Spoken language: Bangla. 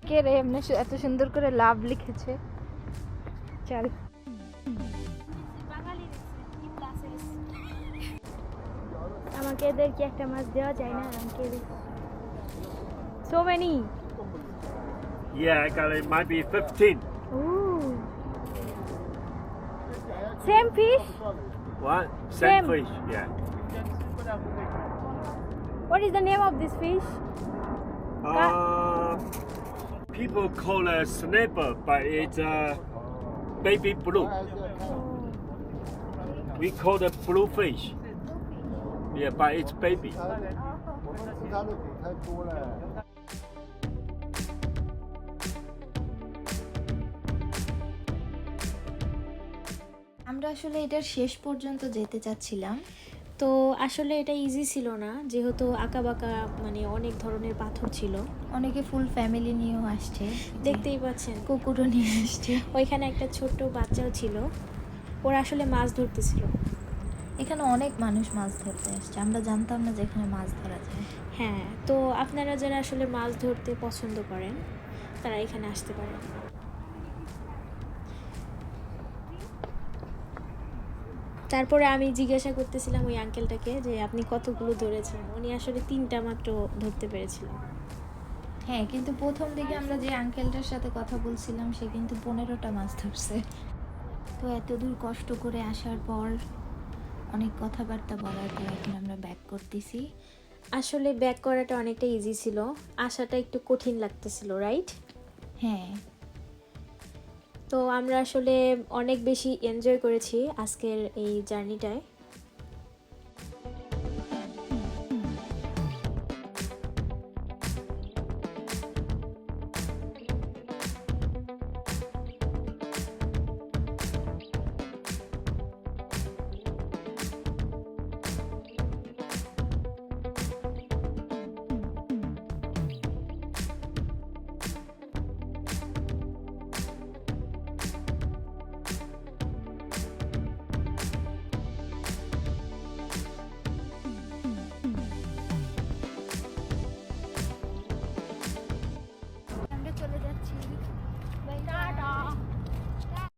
কে রে এমনি এত সুন্দর করে লাভ লিখেছে। চল আমাকে এদের কি একটা মাছ দেওয়া যায় না? আমাকে so many. Yeah, I got it. Might be 15. Ooh. Same fish? What? Same. Fish. Yeah. What is the name of this fish? People call it snapper, but it's baby blue. We call it blue fish. Yeah, but it's baby. আমরা আসলে এটার শেষ পর্যন্ত যেতে চাচ্ছিলাম, তো আসলে এটা ইজি ছিল না, যেহেতু আঁকাবাঁকা মানে অনেক ধরনের পাথর ছিল। অনেকে ফুল ফ্যামিলি নিয়েও আসছে, দেখতেই পাচ্ছেন কুকুরও নিয়ে আসছে। ওইখানে একটা ছোট্ট বাচ্চাও ছিল, ওরা আসলে মাছ ধরতেছিল। এখানে অনেক মানুষ মাছ ধরতে আসছে, আমরা জানতাম না যে এখানে মাছ ধরা যায়। হ্যাঁ, তো আপনারা যারা আসলে মাছ ধরতে পছন্দ করেন তারা এখানে আসতে পারেন। তারপরে আমি জিজ্ঞাসা করতেছিলাম ওই আঙ্কেলটাকে যে আপনি কতগুলো ধরেছেন, উনি আসলে 3টা মাত্র ধরতে পেরেছিলেন। হ্যাঁ, কিন্তু প্রথম দিকে আমরা যে আঙ্কেলটার সাথে কথা বলছিলাম সে কিন্তু 15টা মাছ ধরছে। তো এত দূর কষ্ট করে আসার পর, অনেক কথাবার্তা বলার পর এখন আমরা ব্যাক করতেছি। আসলে ব্যাক করাটা অনেকটা ইজি ছিল, আসাটা একটু কঠিন লাগতেছিল, রাইট? হ্যাঁ, তো আমরা আসলে অনেক বেশি এনজয় করেছি আজকের এই জার্নিটায়।